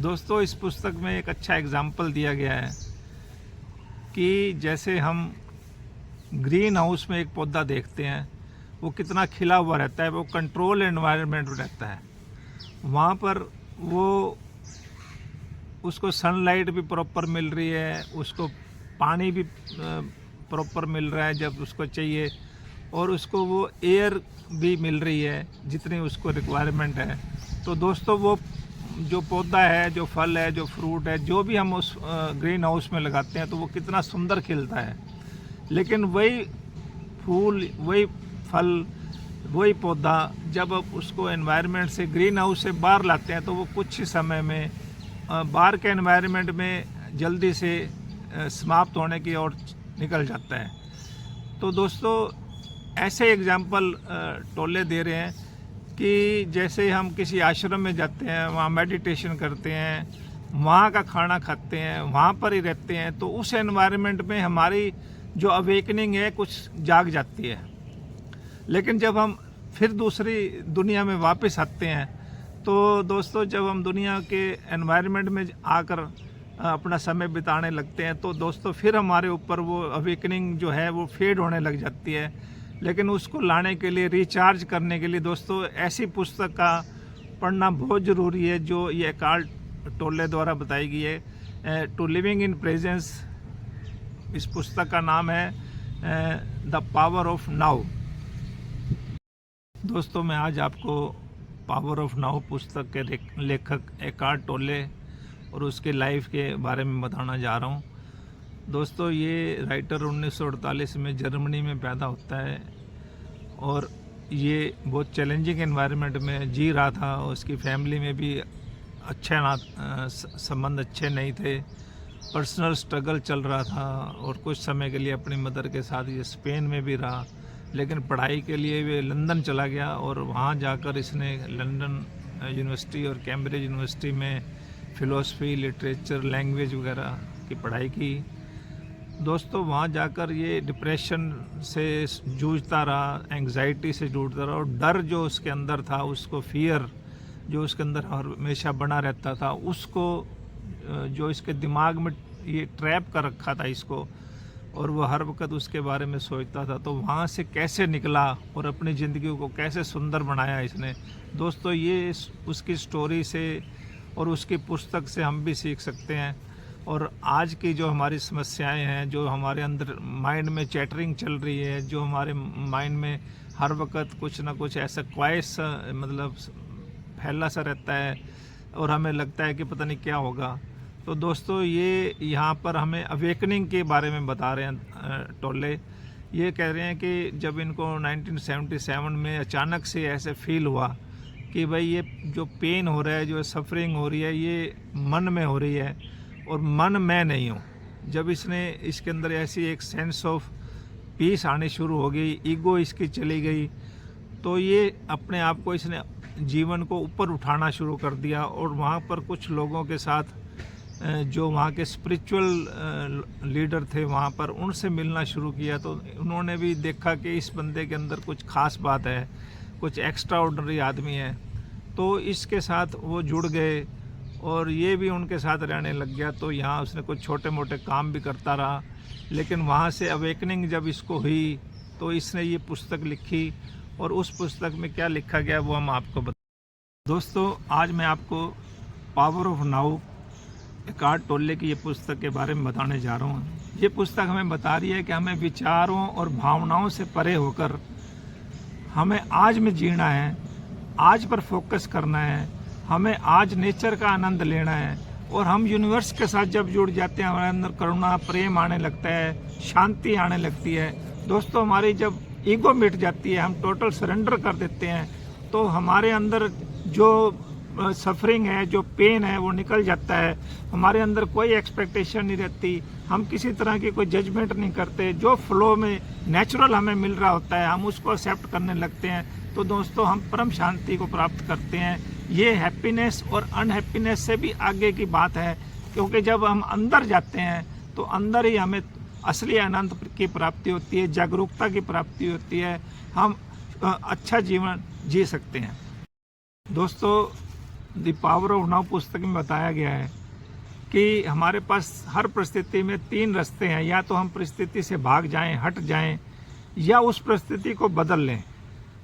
दोस्तों, इस पुस्तक में एक अच्छा एग्जाम्पल दिया गया है कि जैसे हम ग्रीन हाउस में एक पौधा देखते हैं, वो कितना खिला हुआ रहता है, वो कंट्रोल एनवायरनमेंट में रहता है। वहाँ पर वो उसको सनलाइट भी प्रॉपर मिल रही है, उसको पानी भी प्रॉपर मिल रहा है जब उसको चाहिए, और उसको वो एयर भी मिल रही है जितनी उसको रिक्वायरमेंट है। तो दोस्तों, वो जो पौधा है, जो फल है, जो फ्रूट है, जो भी हम उस ग्रीन हाउस में लगाते हैं तो वो कितना सुंदर खिलता है। लेकिन वही फूल, वही फल, वही पौधा जब आप उसको एनवायरनमेंट से, ग्रीन हाउस से बाहर लाते हैं तो वो कुछ ही समय में बाहर के एनवायरनमेंट में जल्दी से समाप्त होने की ओर निकल जाता है। तो दोस्तों, ऐसे एग्जाम्पल टोले दे रहे हैं कि जैसे हम किसी आश्रम में जाते हैं, वहाँ मेडिटेशन करते हैं, वहाँ का खाना खाते हैं, वहाँ पर ही रहते हैं, तो उस एनवायरनमेंट में हमारी जो अवेकनिंग है कुछ जाग जाती है। लेकिन जब हम फिर दूसरी दुनिया में वापस आते हैं तो दोस्तों, जब हम दुनिया के एनवायरनमेंट में आकर अपना समय बिताने लगते हैं तो दोस्तों फिर हमारे ऊपर वो अवेकनिंग जो है वो फेड होने लग जाती है। लेकिन उसको लाने के लिए, रिचार्ज करने के लिए दोस्तों, ऐसी पुस्तक का पढ़ना बहुत ज़रूरी है जो ये एकार्ट टोले द्वारा बताई गई है, टू लिविंग इन प्रेजेंस। इस पुस्तक का नाम है द पावर ऑफ नाउ। दोस्तों, मैं आज आपको पावर ऑफ नाउ पुस्तक के लेखक एकार्ट टोले और उसके लाइफ के बारे में बताना जा रहा हूँ। दोस्तों, ये राइटर 1948 में जर्मनी में पैदा होता है और ये बहुत चैलेंजिंग एनवायरनमेंट में जी रहा था। उसकी फैमिली में भी संबंध अच्छे नहीं थे, पर्सनल स्ट्रगल चल रहा था, और कुछ समय के लिए अपनी मदर के साथ ये स्पेन में भी रहा। लेकिन पढ़ाई के लिए वे लंदन चला गया और वहाँ जाकर इसने लंदन यूनिवर्सिटी और कैम्ब्रिज यूनिवर्सिटी में फ़िलोसफी, लिटरेचर, लैंग्वेज वगैरह की पढ़ाई की। दोस्तों, वहाँ जाकर ये डिप्रेशन से जूझता रहा, एंग्जाइटी से जूझता रहा, और डर जो उसके अंदर था, उसको फियर जो उसके अंदर हमेशा बना रहता था, उसको जो इसके दिमाग में ये ट्रैप कर रखा था इसको, और वो हर वक्त उसके बारे में सोचता था। तो वहाँ से कैसे निकला और अपनी ज़िंदगी को कैसे सुंदर बनाया इसने। दोस्तों, ये उसकी स्टोरी से और उसकी पुस्तक से हम भी सीख सकते हैं। और आज की जो हमारी समस्याएं हैं, जो हमारे अंदर माइंड में चैटरिंग चल रही है, जो हमारे माइंड में हर वक्त कुछ ना कुछ ऐसा क्वाइस मतलब फैला सा रहता है और हमें लगता है कि पता नहीं क्या होगा। तो दोस्तों, ये यहाँ पर हमें अवेकनिंग के बारे में बता रहे हैं टोले। ये कह रहे हैं कि जब इनको 1977 में अचानक से ऐसे फील हुआ कि भाई ये जो पेन हो रहा है, जो सफरिंग हो रही है, ये मन में हो रही है और मन मैं नहीं हूँ। जब इसने इसके अंदर ऐसी एक सेंस ऑफ पीस आनी शुरू हो गई, ईगो इसकी चली गई, तो ये अपने आप को इसने जीवन को ऊपर उठाना शुरू कर दिया। और वहाँ पर कुछ लोगों के साथ जो वहाँ के स्पिरिचुअल लीडर थे, वहाँ पर उनसे मिलना शुरू किया। तो उन्होंने भी देखा कि इस बंदे के अंदर कुछ खास बात है, कुछ एक्स्ट्रा ऑर्डिनरी आदमी है। तो इसके साथ वो जुड़ गए और ये भी उनके साथ रहने लग गया। तो यहाँ उसने कुछ छोटे मोटे काम भी करता रहा। लेकिन वहाँ से अवेकनिंग जब इसको हुई तो इसने ये पुस्तक लिखी, और उस पुस्तक में क्या लिखा गया वो हम आपको दोस्तों, आज मैं आपको पावर ऑफ नाउ एकार्ट टोले की ये पुस्तक के बारे में बताने जा रहा हूँ। ये पुस्तक हमें बता रही है कि हमें विचारों और भावनाओं से परे होकर हमें आज में जीना है, आज पर फोकस करना है, हमें आज नेचर का आनंद लेना है। और हम यूनिवर्स के साथ जब जुड़ जाते हैं, हमारे अंदर करुणा, प्रेम आने लगता है, शांति आने लगती है। दोस्तों, हमारी जब ईगो मिट जाती है, हम टोटल सरेंडर कर देते हैं, तो हमारे अंदर जो सफरिंग है, जो पेन है, वो निकल जाता है। हमारे अंदर कोई एक्सपेक्टेशन नहीं रहती, हम किसी तरह की कोई जजमेंट नहीं करते। जो फ्लो में नेचुरल हमें मिल रहा होता है, हम उसको एक्सेप्ट करने लगते हैं। तो दोस्तों, हम परम शांति को प्राप्त करते हैं। ये हैप्पीनेस और अनहैप्पीनेस से भी आगे की बात है, क्योंकि जब हम अंदर जाते हैं तो अंदर ही हमें असली आनंद की प्राप्ति होती है, जागरूकता की प्राप्ति होती है, हम अच्छा जीवन जी सकते हैं। दोस्तों, द पावर ऑफ नाउ पुस्तक में बताया गया है कि हमारे पास हर परिस्थिति में 3 रास्ते हैं, या तो हम परिस्थिति से भाग जाएं, हट जाएं, या उस परिस्थिति को बदल लें।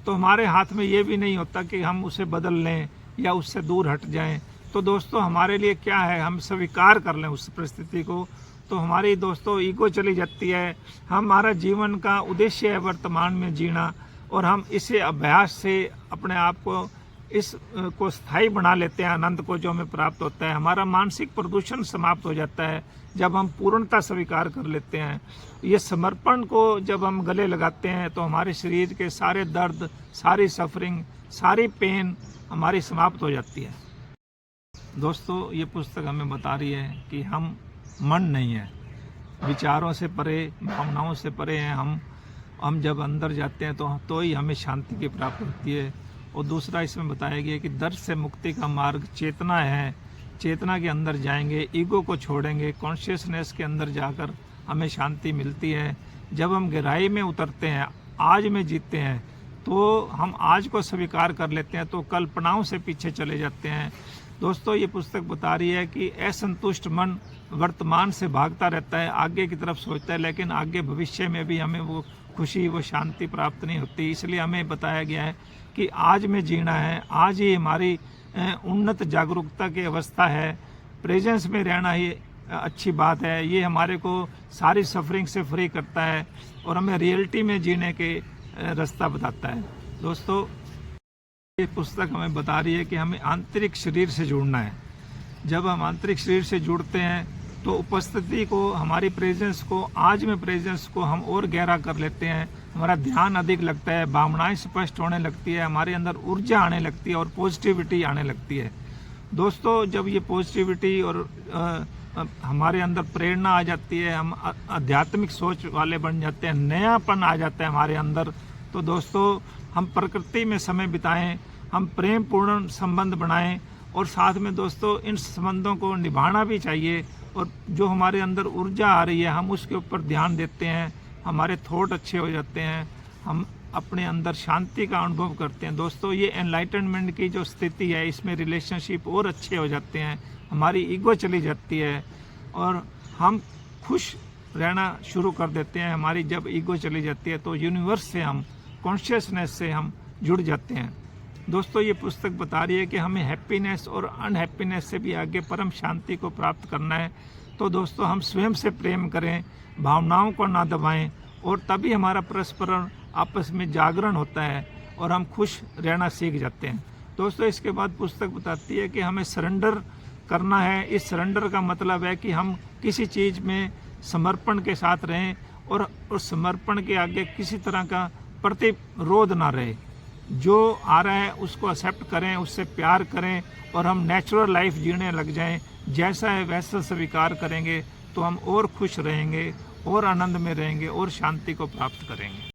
तो हमारे हाथ में ये भी नहीं होता कि हम उसे बदल लें या उससे दूर हट जाएं। तो दोस्तों हमारे लिए क्या है, हम स्वीकार कर लें उस परिस्थिति को, तो हमारी दोस्तों ईगो चली जाती है। हमारा जीवन का उद्देश्य है वर्तमान में जीना, और हम इसे अभ्यास से अपने आप को इस को स्थायी बना लेते हैं। आनंद को जो हमें प्राप्त होता है, हमारा मानसिक प्रदूषण समाप्त हो जाता है जब हम पूर्णता स्वीकार कर लेते हैं। ये समर्पण को जब हम गले लगाते हैं तो हमारे शरीर के सारे दर्द, सारी सफरिंग, सारी पेन हमारी समाप्त हो जाती है। दोस्तों ये पुस्तक हमें बता रही है कि हम मन नहीं है, विचारों से परे, भावनाओं से परे हैं। हम जब अंदर जाते हैं तो ही हमें शांति की प्राप्ति होती है। और दूसरा इसमें बताया गया कि दर्द से मुक्ति का मार्ग चेतना है। चेतना के अंदर जाएंगे, ईगो को छोड़ेंगे, कॉन्शियसनेस के अंदर जाकर हमें शांति मिलती है। जब हम गहराई में उतरते हैं, आज में जीते हैं, तो हम आज को स्वीकार कर लेते हैं, तो कल्पनाओं से पीछे चले जाते हैं। दोस्तों ये पुस्तक बता रही है कि असंतुष्ट मन वर्तमान से भागता रहता है, आगे की तरफ सोचता है, लेकिन आगे भविष्य में भी हमें वो खुशी, वो शांति प्राप्त नहीं होती। इसलिए हमें बताया गया है कि आज में जीना है, आज ही हमारी उन्नत जागरूकता की अवस्था है। प्रेजेंस में रहना ही अच्छी बात है। ये हमारे को सारी सफरिंग से फ्री करता है और हमें रियलिटी में जीने के रास्ता बताता है। दोस्तों ये पुस्तक हमें बता रही है कि हमें आंतरिक शरीर से जुड़ना है। जब हम आंतरिक शरीर से जुड़ते हैं तो उपस्थिति को, हमारी प्रेजेंस को, आज में प्रेजेंस को हम और गहरा कर लेते हैं। हमारा ध्यान अधिक लगता है, भावनाएं स्पष्ट होने लगती है, हमारे अंदर ऊर्जा आने लगती है और पॉजिटिविटी आने लगती है। दोस्तों जब ये पॉजिटिविटी और हमारे अंदर प्रेरणा आ जाती है, हम आध्यात्मिक सोच वाले बन जाते हैं, नयापन आ जाता है हमारे अंदर, तो दोस्तों हम प्रकृति में समय बिताएं, हम प्रेम पूर्ण संबंध बनाएं, और साथ में दोस्तों इन संबंधों को निभाना भी चाहिए। और जो हमारे अंदर ऊर्जा आ रही है हम उसके ऊपर ध्यान देते हैं, हमारे थॉट अच्छे हो जाते हैं, हम अपने अंदर शांति का अनुभव करते हैं। दोस्तों ये एनलाइटनमेंट की जो स्थिति है, इसमें रिलेशनशिप और अच्छे हो जाते हैं, हमारी ईगो चली जाती है और हम खुश रहना शुरू कर देते हैं। हमारी जब ईगो चली जाती है तो यूनिवर्स से हम, कॉन्शियसनेस से हम जुड़ जाते हैं। दोस्तों ये पुस्तक बता रही है कि हमें हैप्पीनेस और अनहैप्पीनेस से भी आगे परम शांति को प्राप्त करना है। तो दोस्तों हम स्वयं से प्रेम करें, भावनाओं को ना दबाएं, और तभी हमारा परस्पर आपस में जागरण होता है और हम खुश रहना सीख जाते हैं। दोस्तों इसके बाद पुस्तक बताती है कि हमें सरेंडर करना है। इस सरेंडर का मतलब है कि हम किसी चीज़ में समर्पण के साथ रहें और उस समर्पण के आगे किसी तरह का प्रतिरोध ना रहे। जो आ रहा है उसको एक्सेप्ट करें, उससे प्यार करें और हम नेचुरल लाइफ जीने लग जाएं। जैसा है वैसा स्वीकार करेंगे तो हम और खुश रहेंगे और आनंद में रहेंगे और शांति को प्राप्त करेंगे।